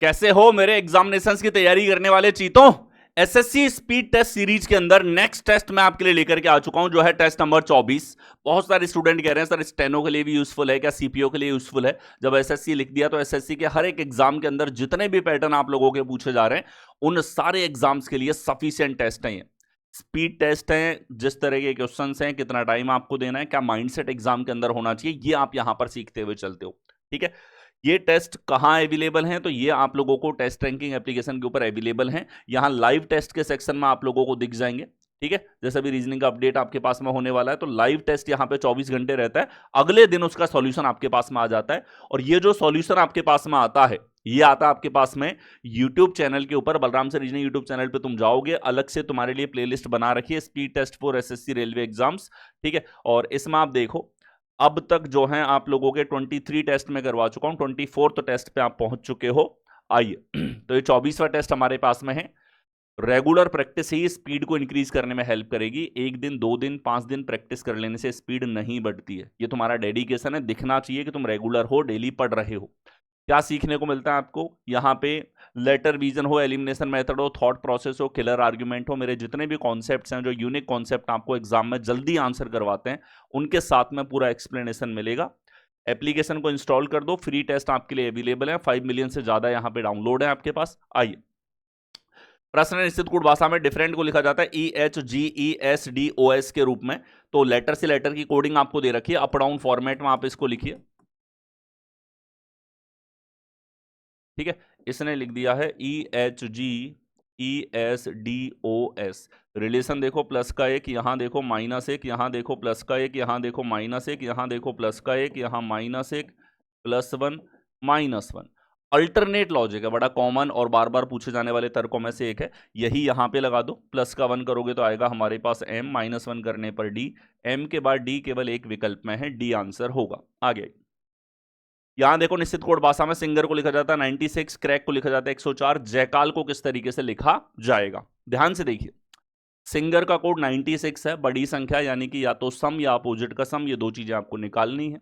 कैसे हो मेरे एग्जामिनेशंस की तैयारी करने वाले चीतों। एसएससी स्पीड टेस्ट सीरीज के अंदर नेक्स्ट टेस्ट मैं आपके लिए लेकर के आ चुका हूं, जो है टेस्ट नंबर 24। बहुत सारे स्टूडेंट कह रहे हैं सर स्टेनो के लिए भी यूजफुल है क्या, सीपीओ के लिए यूजफुल है। जब एसएससी लिख दिया तो एसएससी के हर एक एग्जाम के अंदर जितने भी पैटर्न आप लोगों के पूछे जा रहे हैं उन सारे एग्जाम्स के लिए सफिशिएंट टेस्ट हैं। स्पीड टेस्ट है, जिस तरह के क्वेश्चंस हैं, कितना टाइम आपको देना है, क्या माइंडसेट एग्जाम के अंदर होना चाहिए, ये आप यहां पर सीखते हुए चलते हो। ठीक है, ये टेस्ट कहां अवेलेबल हैं, तो ये आप लोगों को टेस्ट रैंकिंग एप्लीकेशन के ऊपर अवेलेबल हैं। यहां लाइव टेस्ट के सेक्शन में आप लोगों को दिख जाएंगे। ठीक है, जैसे भी रीजनिंग का अपडेट आपके पास में होने वाला है तो लाइव टेस्ट यहां पे 24 घंटे रहता है, अगले दिन उसका सॉल्यूशन आपके पास में आ जाता है। और ये जो सॉल्यूशन आपके पास में आता है ये आता है आपके पास में यूट्यूब चैनल के ऊपर, बलराम से रीजनिंग यूट्यूब चैनल पे तुम जाओगे, अलग से तुम्हारे लिए प्लेलिस्ट बना रखी है speed test for SSC railway exams. ठीक है, और इसमें आप देखो अब तक जो है आप लोगों के 23 टेस्ट में करवा चुका हूं, 24th टेस्ट पे आप पहुंच चुके हो। आइए तो ये 24वां टेस्ट हमारे पास में है। रेगुलर प्रैक्टिस ही स्पीड को इंक्रीज करने में हेल्प करेगी। 1 दिन 2 दिन 5 दिन प्रैक्टिस कर लेने से स्पीड नहीं बढ़ती है। ये तुम्हारा डेडिकेशन है, दिखना चाहिए कि तुम रेगुलर हो, डेली पढ़ रहे हो। क्या सीखने को मिलता है आपको यहाँ पे, लेटर विजन हो, एलिमिनेशन मेथड हो, थॉट प्रोसेस हो, किलर आर्गुमेंट हो, मेरे जितने भी कॉन्सेप्ट्स हैं जो यूनिक कॉन्सेप्ट आपको एग्जाम में जल्दी आंसर करवाते हैं उनके साथ में पूरा एक्सप्लेनेशन मिलेगा। एप्लीकेशन को इंस्टॉल कर दो, फ्री टेस्ट आपके लिए अवेलेबल है, 5 मिलियन से ज्यादा यहाँ पे डाउनलोड है आपके पास। आइए, प्रश्न निश्चित कूट भाषा में डिफरेंट को लिखा जाता है EHGESDOS के रूप में। तो लेटर से लेटर की कोडिंग आपको दे रखी है, अप डाउन फॉर्मेट में आप इसको लिखिए। ठीक है, इसने लिख दिया है EHGESDOS। रिलेशन देखो प्लस का एक, यहां देखो माइनस एक, यहां देखो प्लस का एक, यहां देखो माइनस एक, यहां देखो प्लस का एक, यहां माइनस एक, +1 -1। अल्टरनेट लॉजिक है, बड़ा कॉमन और बार बार पूछे जाने वाले तर्कों में से एक है। यही यहां पे लगा दो, प्लस का 1 करोगे तो आएगा हमारे पास M, -1 करने पर D, M के बाद D केवल एक विकल्प में है, D आंसर होगा। आगे यहां देखो निश्चित कोड भाषा में सिंगर को लिखा जाता है 96, क्रैक को लिखा जाता है 104, जयकाल को किस तरीके से लिखा जाएगा, ध्यान से देखिए। सिंगर का कोड 96 है, बड़ी संख्या यानी कि या तो सम या अपोजिट का सम, ये दो चीजें आपको निकालनी है।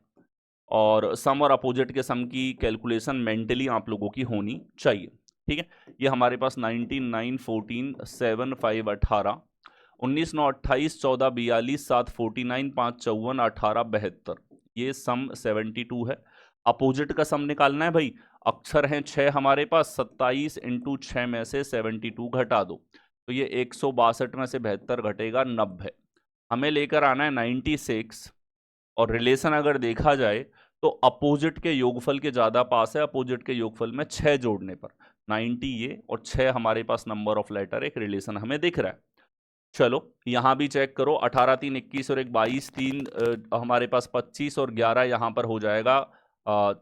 और सम और अपोजिट के सम की कैलकुलेशन मेंटली आप लोगों की होनी चाहिए। ठीक है, ये हमारे पास 19, 9, 14, 7, 5, 18, 19, 9, 28, 14, 42, 7, 49, 5, 54, 18, 72, ये सम 72 है। अपोजिट का सम निकालना है भाई, अक्षर हैं 6 हमारे पास, 27 × 6 में से 72 घटा दो तो ये 162 में से 72 घटेगा 90। हमें लेकर आना है 96, और रिलेशन अगर देखा जाए तो अपोजिट के योगफल के ज्यादा पास है। अपोजिट के योगफल में 6 जोड़ने पर 90 ये और 6 हमारे पास नंबर ऑफ लेटर, एक रिलेशन हमें दिख रहा है। चलो यहां भी चेक करो, 18 3 21 और एक 22 3 हमारे पास 25 और 11 यहां पर हो जाएगा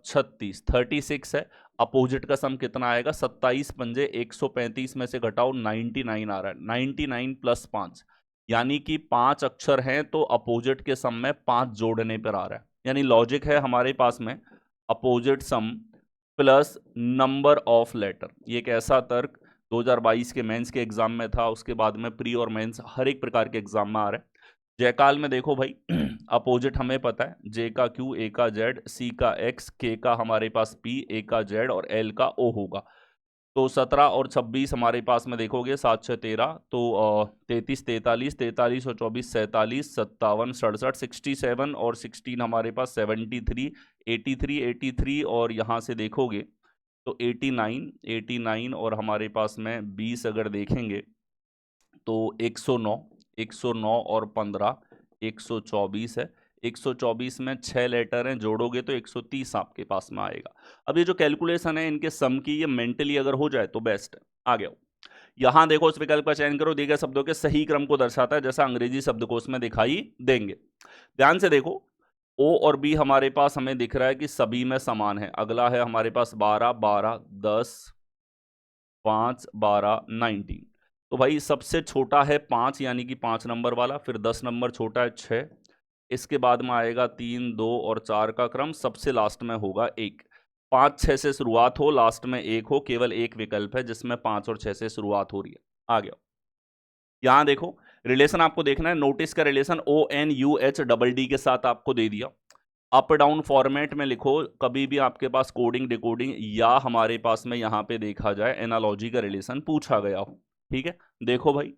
36, 36 है। अपोजिट का सम कितना आएगा, 27 पंजे 135 में से घटाओ 99 आ रहा है, 99 + 5 यानी कि 5 अक्षर हैं तो अपोजिट के सम में 5 जोड़ने पर आ रहा है। यानी लॉजिक है हमारे पास में opposite sum plus number of letter. ये एक ऐसा तर्क 2022 के मेंस के एग्जाम में था, उसके बाद में प्री और मेंस हर एक प्रकार के एग्जाम में आ रहा है। जयकाल में देखो भाई अपोजिट हमें पता है, J का Q, A का Z, C का X, K का हमारे पास P, A का Z और L का O होगा। तो 17 और 26 हमारे पास में देखोगे, 7 6 13, तो 33 43, 43 और 24 47, 57 67, 67 और 16 हमारे पास 73, 83 83 और यहाँ से देखोगे तो 89 89 और हमारे पास में 20 अगर देखेंगे तो 109 109 और 15 124 है। 124 में 6 लेटर हैं, जोड़ोगे तो 130 आपके पास में आएगा। अब ये जो कैलकुलेशन है इनके सम की, ये मेंटली अगर हो जाए तो बेस्ट है। आ गया, यहां देखो इस विकल्प का चयन करो, दिए गए शब्दों के सही क्रम को दर्शाता है, जैसा अंग्रेजी शब्दकोश में दिखाई देंगे। ध्यान से देखो, O और B हमारे पास हमें दिख रहा है कि सभी में समान है। अगला है हमारे पास 12 12, 10, 5 12, 19। तो भाई सबसे छोटा है 5 यानी कि 5 नंबर वाला, फिर 10 नंबर छोटा है 6, इसके बाद में आएगा 3 2 और 4 का क्रम, सबसे लास्ट में होगा 1। 5 6 से शुरुआत हो, लास्ट में 1 हो, केवल एक विकल्प है जिसमें 5 और 6 से शुरुआत हो रही है। आ गया, यहां देखो रिलेशन आपको देखना है, नोटिस का रिलेशन ONUHDD के साथ आपको दे दिया। अप डाउन फॉर्मेट में लिखो, कभी भी आपके पास कोडिंग डिकोडिंग या हमारे पास में यहाँ पे देखा जाए एनालॉजी का रिलेशन पूछा गया हो। ठीक है, देखो भाई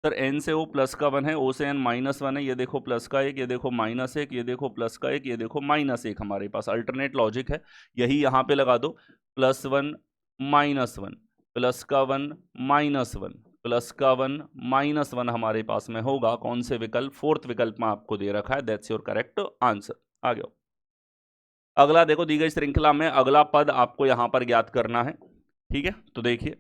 सर n से o प्लस का 1 है, o से n माइनस 1 है, ये देखो प्लस का 1, ये देखो माइनस 1, ये देखो प्लस का 1, ये देखो माइनस 1, हमारे पास अल्टरनेट लॉजिक है, यही यहाँ पे लगा दो। प्लस 1 माइनस 1, प्लस का 1 माइनस 1, प्लस का 1 माइनस 1 हमारे पास में होगा कौन से विकल्प, फोर्थ विकल्प में आपको दे रखा है, दैट्स योर करेक्ट आंसर। आ गया अगला, देखो दी गई श्रृंखला में अगला पद आपको यहां पर ज्ञात करना है। ठीक है, तो देखिए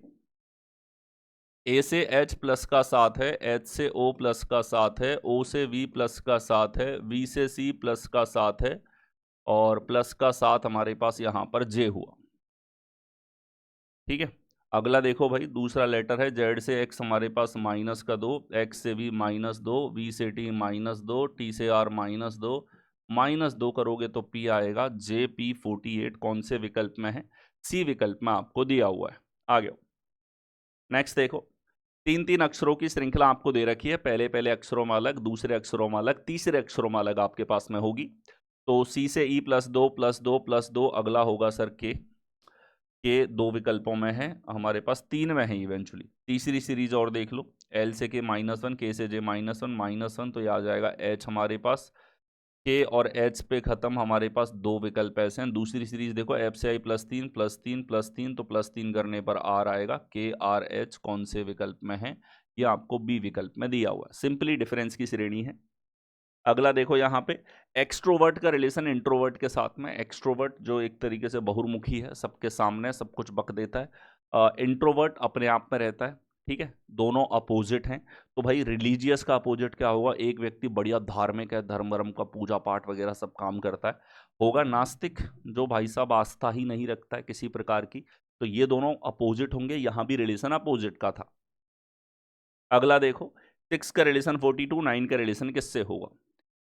a से h प्लस का 7 है, h से o प्लस का 7 है, o से v प्लस का 7 है, v से c प्लस का 7 है, और प्लस का 7 हमारे पास यहां पर j हुआ। ठीक है, अगला देखो भाई दूसरा लेटर है, z से x हमारे पास माइनस का 2, x से v माइनस 2, v से t माइनस 2, t से r माइनस 2, -2 करोगे तो p आएगा JP48, कौन से विकल्प में है, सी विकल्प में आपको दिया हुआ है। आ गया नेक्स्ट, देखो 3 अक्षरों की श्रृंखला आपको दे रखी है, पहले पहले अक्षरों में अलग, दूसरे अक्षरों में अलग, तीसरे अक्षरों में अलग आपके पास में होगी। तो C से E प्लस 2 प्लस 2 प्लस 2, अगला होगा सर के 2 विकल्पों में है, हमारे पास 3 में है इवेंचुअली। तीसरी सीरीज और देख लो, L से K -1, K से J -1, तो यह आ जाएगा H हमारे पास, K और H पे खत्म, हमारे पास 2 विकल्प ऐसे हैं। दूसरी सीरीज देखो, F से I +3 +3 +3, तो +3 करने पर R आएगा, K R H कौन से विकल्प में है, ये आपको B विकल्प में दिया हुआ है, सिंपली डिफरेंस की श्रेणी है। अगला देखो यहाँ पे एक्सट्रोवर्ट का रिलेशन इंट्रोवर्ट के साथ में, एक्सट्रोवर्ट जो एक तरीके से बहुमुखी है, सबके सामने सब कुछ बक देता है, इंट्रोवर्ट अपने आप में रहता है। ठीक है, दोनों अपोजिट हैं। तो भाई रिलीजियस का अपोजिट क्या होगा, एक व्यक्ति बढ़िया धार्मिक है, धर्म वर्म का पूजा पाठ वगैरह सब काम करता है, होगा नास्तिक, जो भाई साहब आस्था ही नहीं रखता है किसी प्रकार की। तो ये दोनों अपोजिट होंगे, यहाँ भी रिलेशन अपोजिट का था। अगला देखो 6 का रिलेशन 42, 9 का रिलेशन किससे होगा।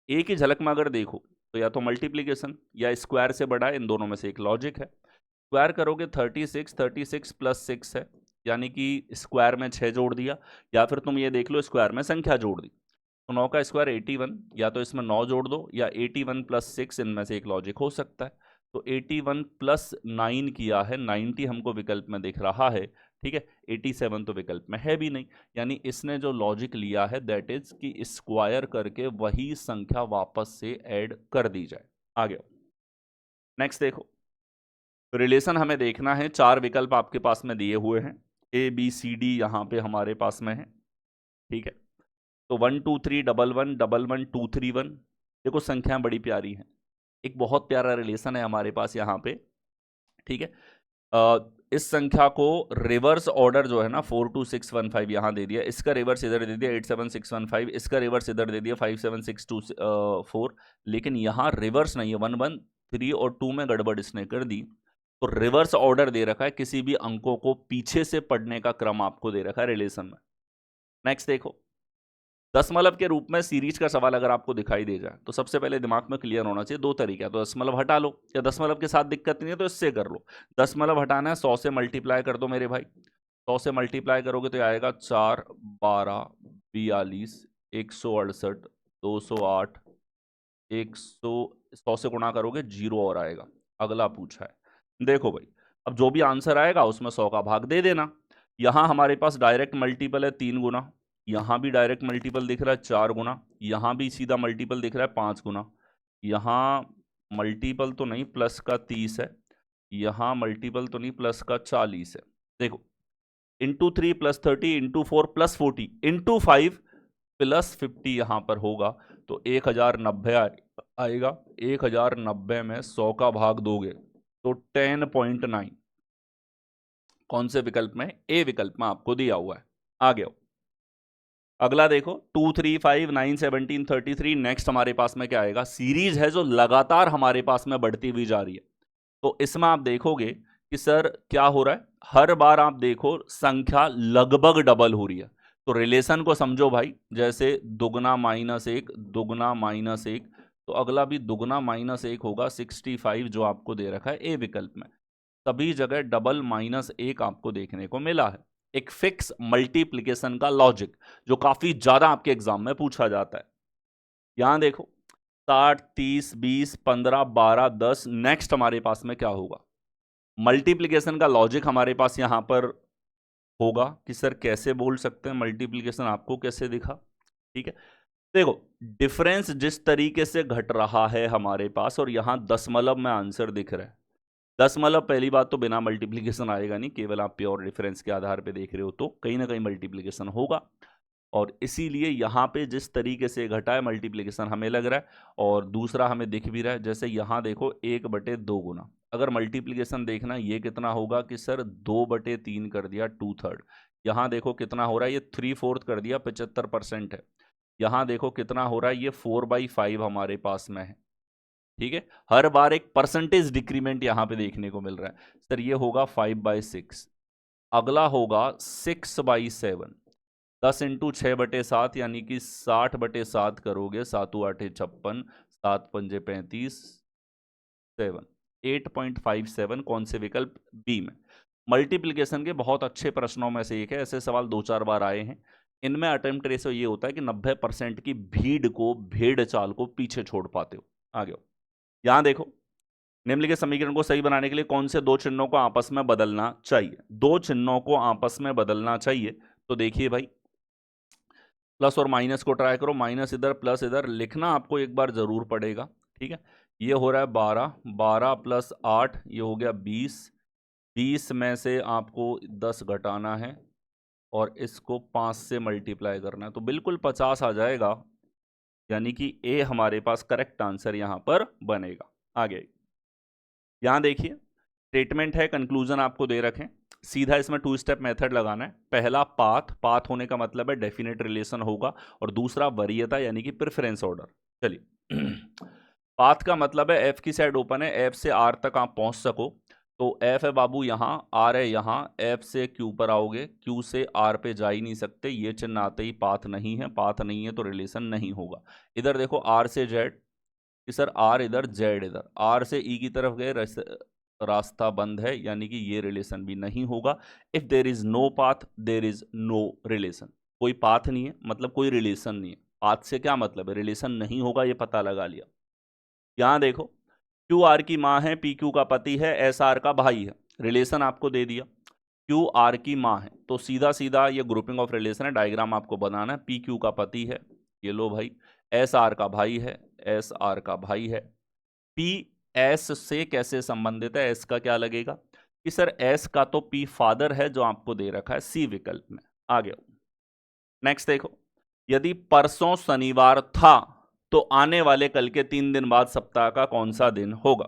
एक ही झलक में अगर देखो तो या तो मल्टीप्लीकेशन या स्क्वायर से बड़ा है, इन दोनों में से एक लॉजिक है। स्क्वायर करोगे 36, 36 प्लस 6 है, यानी कि स्क्वायर में 6 जोड़ दिया, या फिर तुम ये देख लो स्क्वायर में संख्या जोड़ दी, तो 9 का स्क्वायर 81, या तो इसमें 9 जोड़ दो, या 81 प्लस 6, इनमें से एक लॉजिक हो सकता है। तो 81 प्लस 9 किया है, 90 हमको विकल्प में दिख रहा है। ठीक है, 87 तो विकल्प में है भी नहीं, यानी इसने जो लॉजिक लिया है दैट इज कि स्क्वायर करके वही संख्या वापस से ऐड कर दी जाए। आ गया नेक्स्ट, देखो रिलेशन हमें देखना है, 4 विकल्प आपके पास में दिए हुए हैं, ABCD यहाँ पे हमारे पास में है। ठीक है, तो 1 2 3 1 1 1 1 2 3 1, देखो संख्याएं बड़ी प्यारी हैं, एक बहुत प्यारा रिलेशन है हमारे पास यहाँ पे। ठीक है, इस संख्या को रिवर्स ऑर्डर जो है ना 4 2 6 1 5 यहाँ दे दिया, इसका रिवर्स इधर दे दिया 8 7 6 1 5, इसका रिवर्स इधर दे दिया 5 7 6 2 4, लेकिन यहाँ रिवर्स नहीं है, 1 1 3 और 2 में गड़बड़ इसने कर दी, तो रिवर्स ऑर्डर दे रखा है, किसी भी अंकों को पीछे से पढ़ने का क्रम आपको दे रखा है रिलेशन में। नेक्स्ट देखो, दशमलव के रूप में सीरीज का सवाल अगर आपको दिखाई दे जाए तो सबसे पहले दिमाग में क्लियर होना चाहिए, 2 तरीका है, तो दशमलव हटा लो, या दशमलव के साथ दिक्कत नहीं है तो इससे कर लो। दशमलव हटाना है, 100 से मल्टीप्लाई कर दो मेरे भाई, 100 से मल्टीप्लाई करोगे तो आएगा 4 12 42 168 208 100, 100 से गुणा करोगे 0 और आएगा। अगला पूछा है, देखो भाई अब जो भी आंसर आएगा उसमें 100 का भाग दे देना। यहां हमारे पास डायरेक्ट मल्टीपल है 3 गुना, यहाँ भी डायरेक्ट मल्टीपल दिख रहा है 4 गुना, यहाँ भी सीधा मल्टीपल दिख रहा है 5 गुना, यहाँ मल्टीपल तो नहीं प्लस का 30 है, यहाँ मल्टीपल तो नहीं प्लस का 40 है। देखो into 3 plus 30 into 4 plus 40 into 5 plus 50 यहाँ पर होगा, तो 1090 आएगा। 1090 में 100 का भाग दोगे तो 10.9, कौन से विकल्प में, ए विकल्प में आपको दिया हुआ है। आ गया अगला देखो 2 3 5 9 17 33, नेक्स्ट हमारे पास में क्या आएगा, सीरीज है जो लगातार हमारे पास में बढ़ती हुई जा रही है। तो इसमें आप देखोगे कि सर क्या हो रहा है, हर बार आप देखो संख्या लगभग डबल हो रही है। तो रिलेशन को समझो भाई, जैसे दुगना -1 दुगना -1, तो अगला भी दुगना -1 होगा 65 जो आपको दे रखा है ए विकल्प में, सभी जगह डबल -1 आपको देखने को मिला है। एक फिक्स मल्टीप्लिकेशन का लॉजिक जो काफी ज्यादा आपके एग्जाम में पूछा जाता है। यहां देखो 60, 30, 20, 15, 12, 10। नेक्स्ट हमारे पास में क्या होगा, मल्टीप्लीकेशन का लॉजिक हमारे पास यहां पर होगा कि सर कैसे बोल सकते हैं मल्टीप्लीकेशन, आपको कैसे दिखा। ठीक है, देखो डिफरेंस जिस तरीके से घट रहा है हमारे पास, और यहां दशमलव में आंसर दिख रहा है। दशमलव पहली बात तो बिना मल्टीप्लीकेशन आएगा नहीं, केवल आप प्योर डिफरेंस के आधार पे देख रहे हो तो कहीं ना कहीं मल्टीप्लीकेशन होगा, और इसीलिए यहाँ पे जिस तरीके से घटा है मल्टीप्लीकेशन हमें लग रहा है, और दूसरा हमें दिख भी रहा है। जैसे यहाँ देखो 1/2 गुना, अगर मल्टीप्लीकेशन देखना ये कितना होगा कि सर 2/3 कर दिया 2/3। यहाँ देखो कितना हो रहा है, ये 3/4 कर दिया 75% है। यहाँ देखो कितना हो रहा है, ये 4/5 हमारे पास में है। ठीक है, हर बार एक परसेंटेज डिक्रीमेंट यहाँ पे देखने को मिल रहा है। सर ये होगा 5/6, अगला होगा 6/7, 10 इंटू 6/7 यानी कि 60/7 करोगे, 7×8 = 56, 7×5 = 35, 7 8.57 कौन से विकल्प बी में। मल्टीप्लिकेशन के बहुत अच्छे प्रश्नों में से एक है, ऐसे सवाल 2-4 बार आए हैं। इनमें अटेम्प्ट रेशो ये होता है कि 90% की भीड़ को, भेड़ चाल को पीछे छोड़ पाते हो। आगे हो, यहां देखो निम्नलिखित समीकरण को सही बनाने के लिए कौन से दो चिन्हों को आपस में बदलना चाहिए। दो चिन्हों को आपस में बदलना चाहिए, तो देखिए भाई प्लस और माइनस को ट्राई करो, माइनस इधर प्लस इधर, लिखना आपको एक बार जरूर पड़ेगा। ठीक है, ये हो रहा है 12, 12 + 8 ये हो गया 20, 20 में से आपको 10 घटाना है और इसको 5 से मल्टीप्लाई करना है, तो बिल्कुल 50 आ जाएगा, यानी कि ए हमारे पास करेक्ट आंसर यहां पर बनेगा। आगे यहां देखिए स्टेटमेंट है, कंक्लूजन आपको दे रखें, सीधा इसमें 2 स्टेप मेथड लगाना है। पहला पाथ, पाथ होने का मतलब है डेफिनेट रिलेशन होगा, और दूसरा वरीयता यानी कि प्रेफरेंस ऑर्डर। चलिए पाथ का मतलब है एफ की साइड ओपन है, एफ से आर तक आप पहुंच सको, तो एफ है बाबू यहाँ, आर है यहाँ, एफ से क्यू पर आओगे, क्यू से आर पे जा ही नहीं सकते, ये चिन्ह आते ही पाथ नहीं है, पाथ नहीं है तो रिलेशन नहीं होगा। इधर देखो आर से जेड, कि सर आर इधर जेड इधर, आर से ई की तरफ गए, रास्ता बंद है, यानी कि ये रिलेशन भी नहीं होगा। If there is no path there is no relation, कोई पाथ नहीं है मतलब कोई रिलेशन नहीं है। पाथ से क्या मतलब है, रिलेशन नहीं होगा, ये पता लगा लिया। यहां देखो क्यू आर की माँ है, पी क्यू का पति है, एस आर का भाई है, रिलेशन आपको दे दिया। क्यू आर की माँ है तो सीधा सीधा ये ग्रुपिंग ऑफ रिलेशन है, डायग्राम आपको बनाना है। पी क्यू का पति है, ये लो भाई, एस आर का भाई है, एस आर का भाई है। पी एस से कैसे संबंधित है, एस का क्या लगेगा कि सर एस का तो पी फादर है जो आपको दे रखा है सी विकल्प में। आगे नेक्स्ट देखो, यदि परसों शनिवार था तो आने वाले कल के 3 दिन बाद सप्ताह का कौन सा दिन होगा।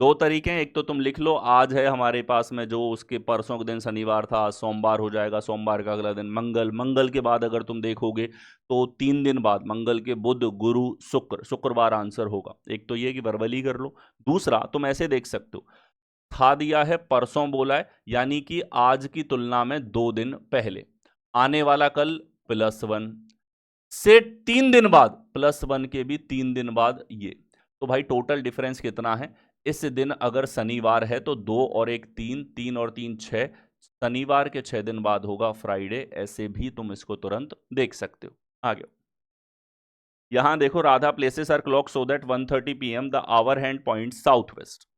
दो तरीके हैं, एक तो तुम लिख लो आज है हमारे पास में, जो उसके परसों के दिन शनिवार था, आज सोमवार हो जाएगा, सोमवार का अगला दिन मंगल, मंगल के बाद अगर तुम देखोगे तो 3 दिन बाद मंगल के बुध गुरु शुक्र, शुक्रवार आंसर होगा। एक तो ये कि वर्बली कर लो, दूसरा तुम ऐसे देख सकते हो, था दिया है, परसों बोला है, यानी कि आज की तुलना में 2 दिन पहले, आने वाला कल +1 से 3 दिन बाद +1 के भी 3 दिन बाद ये, तो भाई टोटल डिफरेंस कितना है। इस दिन अगर शनिवार है तो 2 और 1 3, 3 और 3 6, शनिवार के 6 दिन बाद होगा फ्राइडे, ऐसे भी तुम इसको तुरंत देख सकते हो। आगे यहां देखो, Radha places are clock so that 1:30 PM the hour hand point south west.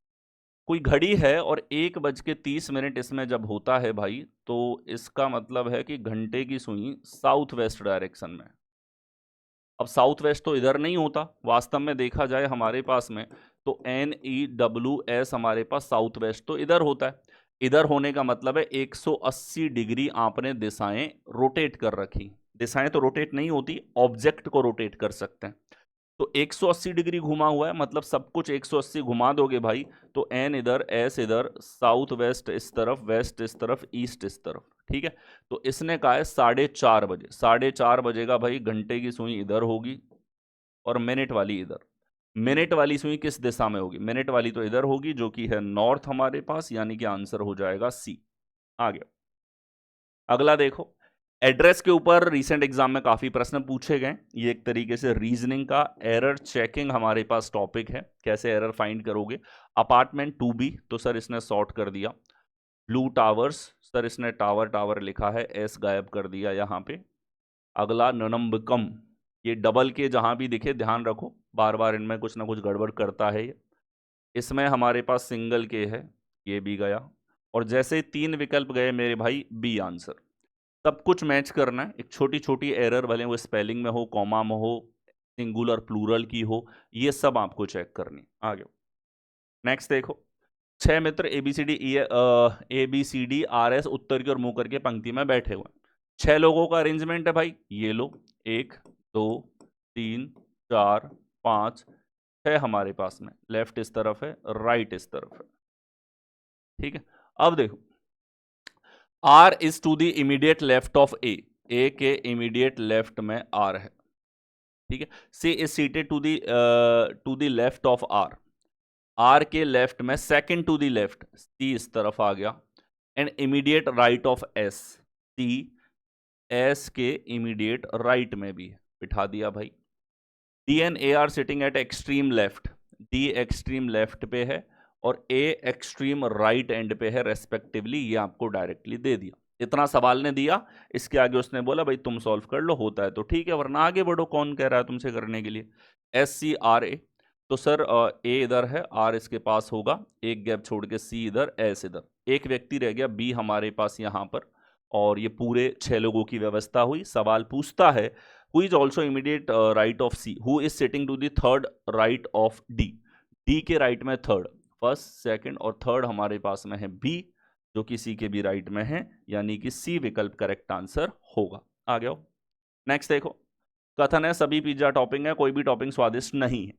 कोई घड़ी है और 1:30 इसमें जब होता है भाई, तो इसका मतलब है कि घंटे की सुई साउथ वेस्ट डायरेक्शन में। अब साउथ वेस्ट तो इधर नहीं होता, वास्तव में देखा जाए हमारे पास में तो NEWS हमारे पास साउथ वेस्ट तो इधर होता है। इधर होने का मतलब है 180 डिग्री आपने दिशाएं रोटेट कर रखी। दिशाएं तो रोटेट नहीं होती, ऑब्जेक्ट को रोटेट कर सकते हैं, तो 180 डिग्री घुमा हुआ है, मतलब सब कुछ 180 घुमा दोगे भाई, तो N इधर, S इधर, साउथ वेस्ट इस तरफ, वेस्ट इस तरफ, ईस्ट इस तरफ। ठीक है, तो इसने कहा है 4:30 बजे, 4:30 बजेगा भाई, घंटे की सुई इधर होगी और मिनट वाली इधर। मिनट वाली सुई किस दिशा में होगी, मिनट वाली तो इधर होगी जो कि है नॉर्थ हमारे पास, यानी कि आंसर हो जाएगा सी। आ गया अगला देखो, एड्रेस के ऊपर रिसेंट एग्जाम में काफी प्रश्न पूछे गए, ये एक तरीके से रीजनिंग का एरर चेकिंग हमारे पास टॉपिक है, कैसे एरर फाइंड करोगे। अपार्टमेंट 2B, तो सर इसने सॉर्ट कर दिया। ब्लू टावर्स, सर इसने टावर टावर लिखा है, एस गायब कर दिया यहां पे। अगला ननम्बकम, ये डबल के जहां भी दिखे ध्यान रखो, बार बार इनमें कुछ ना कुछ गड़बड़ करता है ये। इसमें हमारे पास सिंगल के है, ये भी गया, और जैसे ही 3 विकल्प गए मेरे भाई बी आंसर। सब कुछ मैच करना है, एक छोटी छोटी एरर भले वो स्पेलिंग में हो, कॉमा में हो, सिंगुलर प्लूरल की हो, ये सब आपको चेक करनी। आगे नेक्स्ट देखो, 6 मित्र ABCD RS उत्तर की ओर मुंह करके पंक्ति में बैठे हुए, 6 लोगों का अरेंजमेंट है भाई, ये लो 1 2 3 4 5 6 हमारे पास में, लेफ्ट इस तरफ है, राइट इस तरफ है, ठीक है। अब देखो R is to the immediate left of A के इमीडिएट लेफ्ट में R है, ठीक है। C is seated to the left of R के लेफ्ट में second to the left C इस तरफ आ गया, and immediate right of S, C S के इमीडिएट राइट में भी है, बिठा दिया भाई। D and A are sitting at extreme left, D extreme left पे है और A एक्सट्रीम राइट एंड पे है रेस्पेक्टिवली, ये आपको डायरेक्टली दे दिया। इतना सवाल ने दिया, इसके आगे उसने बोला भाई तुम सॉल्व कर लो, होता है तो ठीक है वरना आगे बढ़ो, कौन कह रहा है तुमसे करने के लिए। SCRA, तो सर A इधर है, R इसके पास होगा, एक गैप छोड़ के C इधर, S इधर, एक व्यक्ति रह गया B हमारे पास यहाँ पर, और ये पूरे 6 लोगों की व्यवस्था हुई। सवाल पूछता है who is also immediate right of C, who is sitting to the third right of D, D के राइट में थर्ड, फर्स्ट सेकंड और थर्ड हमारे पास में है B, जो कि C के भी राइट में है, यानी कि C विकल्प करेक्ट आंसर होगा। आ गया। नेक्स्ट देखो, कथन है सभी पिज्जा टॉपिंग है, कोई भी टॉपिंग स्वादिष्ट नहीं है।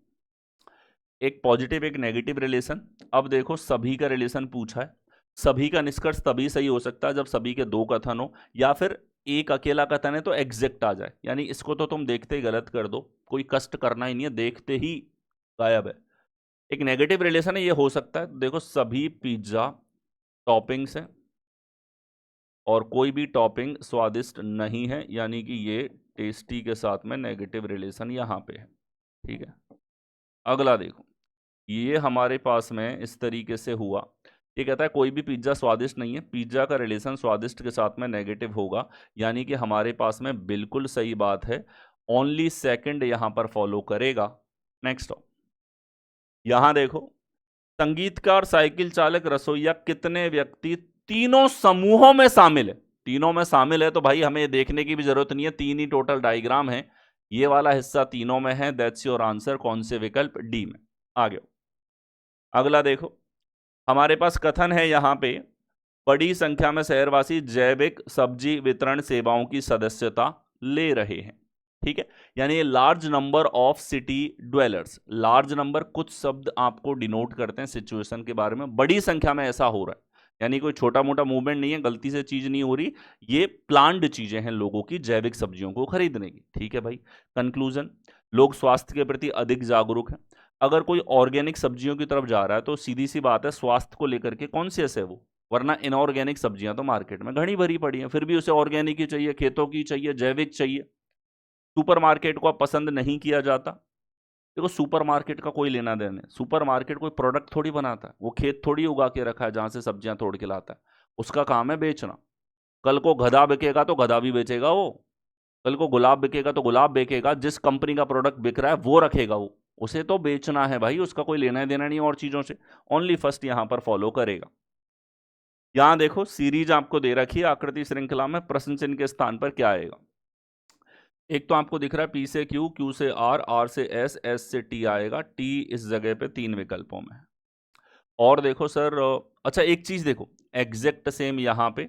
एक पॉजिटिव एक नेगेटिव रिलेशन। अब देखो सभी का रिलेशन पूछा है, सभी का निष्कर्ष तभी सही हो सकता है जब सभी के 2 कथन हो, या फिर एक अकेला कथन है तो एग्जैक्ट आ जाए, यानी इसको तो तुम देखते ही गलत कर दो, कोई कष्ट करना ही नहीं है, देखते ही गायब है। एक नेगेटिव रिलेशन है, ये हो सकता है, देखो सभी पिज्जा टॉपिंग्स हैं और कोई भी टॉपिंग स्वादिष्ट नहीं है, यानी कि ये टेस्टी के साथ में नेगेटिव रिलेशन यहां पे है, ठीक है। अगला देखो, ये हमारे पास में इस तरीके से हुआ, ये कहता है कोई भी पिज्जा स्वादिष्ट नहीं है, पिज्जा का रिलेशन स्वादिष्ट के साथ में नेगेटिव होगा, यानी कि हमारे पास में बिल्कुल सही बात है, ओनली सेकंड यहां पर फॉलो करेगा। नेक्स्ट यहां देखो, संगीतकार, साइकिल चालक, रसोईया, कितने व्यक्ति तीनों समूहों में शामिल है, तीनों में शामिल है तो भाई हमें देखने की भी जरूरत नहीं है, 3 ही टोटल डायग्राम है, ये वाला हिस्सा तीनों में है, दैट्स योर आंसर, कौन से विकल्प, डी में। आ गया। अगला देखो, हमारे पास कथन है यहां पे, बड़ी संख्या में शहरवासी जैविक सब्जी वितरण सेवाओं की सदस्यता ले रहे हैं, ठीक है, यानी large number of city dwellers, large number कुछ शब्द आपको डिनोट करते हैं सिचुएशन के बारे में, बड़ी संख्या में ऐसा हो रहा है, यानी कोई छोटा मोटा मूवमेंट नहीं है, गलती से चीज नहीं हो रही, ये प्लान्ड चीजें हैं लोगों की जैविक सब्जियों को खरीदने की, ठीक है भाई। कंक्लूजन, लोग स्वास्थ्य के प्रति अधिक जागरूक हैं, अगर कोई ऑर्गेनिक सब्जियों की तरफ जा रहा है तो सीधी सी बात है स्वास्थ्य को लेकर के कॉन्शियस है वो, वरना इनऑर्गेनिक सब्जियां तो मार्केट में घनी भरी पड़ी हैं, फिर भी उसे ऑर्गेनिक ही चाहिए, खेतों की चाहिए, जैविक चाहिए। सुपरमार्केट को अब पसंद नहीं किया जाता, देखो सुपरमार्केट का कोई लेना देना, सुपरमार्केट कोई प्रोडक्ट थोड़ी बनाता है, वो खेत थोड़ी उगा के रखा है जहां से सब्जियां तोड़ के लाता है, उसका काम है बेचना। कल को गधा बिकेगा तो गधा भी बेचेगा वो, कल को गुलाब बिकेगा तो गुलाब बेचेगा, जिस कंपनी का प्रोडक्ट बिक रहा है वो रखेगा वो, उसे तो बेचना है भाई, उसका कोई लेना देना नहीं और चीजों से, ओनली फर्स्ट यहां पर फॉलो करेगा। यहां देखो सीरीज आपको दे रखी है, आकृति श्रृंखला में प्रश्न चिन्ह के स्थान पर क्या आएगा। एक तो आपको दिख रहा है P से Q, Q से R, R से S, S से T आएगा, T इस जगह पे 3 विकल्पों में। और देखो सर, अच्छा एक चीज देखो, एग्जैक्ट सेम यहां पे,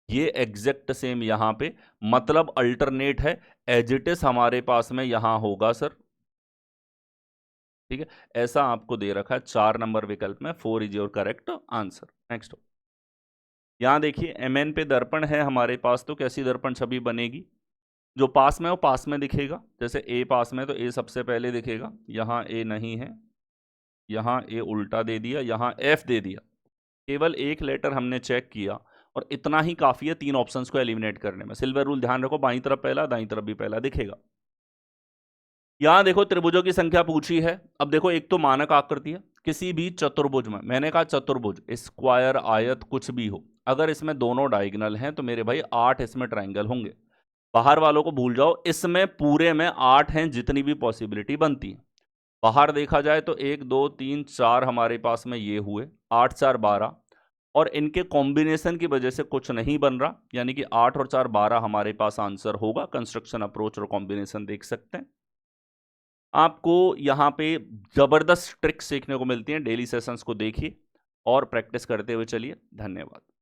ये एग्जैक्ट सेम यहां पे, मतलब अल्टरनेट है, एजिटिस हमारे पास में यहां होगा सर, ठीक है, ऐसा आपको दे रखा है 4 नंबर विकल्प में, 4 is your correct answer. Next, यहां देखिए MN पे दर्पण है हमारे पास, तो कैसी दर्पण छवि बनेगी, जो पास में है वो पास में दिखेगा, जैसे A पास में तो A सबसे पहले दिखेगा, यहाँ A नहीं है, यहाँ A उल्टा दे दिया, यहाँ F दे दिया, केवल एक लेटर हमने चेक किया और इतना ही काफी है 3 ऑप्शंस को एलिमिनेट करने में। सिल्वर रूल ध्यान रखो, बाईं तरफ पहला, दाईं तरफ भी पहला दिखेगा। यहां देखो त्रिभुजों की संख्या पूछी है, अब देखो एक तो मानक आकृति है, किसी भी चतुर्भुज में, मैंने कहा चतुर्भुज, स्क्वायर, आयत, कुछ भी हो, अगर इसमें दोनों डायगोनल हैं तो मेरे भाई 8 इसमें ट्रायंगल होंगे, बाहर वालों को भूल जाओ, इसमें पूरे में 8 हैं जितनी भी पॉसिबिलिटी बनती है। बाहर देखा जाए तो 1 2 3 4 हमारे पास में ये हुए, 8 4 12, और इनके कॉम्बिनेशन की वजह से कुछ नहीं बन रहा, यानी कि 8 और 4 12 हमारे पास आंसर होगा। कंस्ट्रक्शन अप्रोच और कॉम्बिनेशन देख सकते हैं। आपको यहाँ पे जबरदस्त ट्रिक्स सीखने को मिलती हैं। डेली सेशंस को देखिए और प्रैक्टिस करते हुए चलिए। धन्यवाद।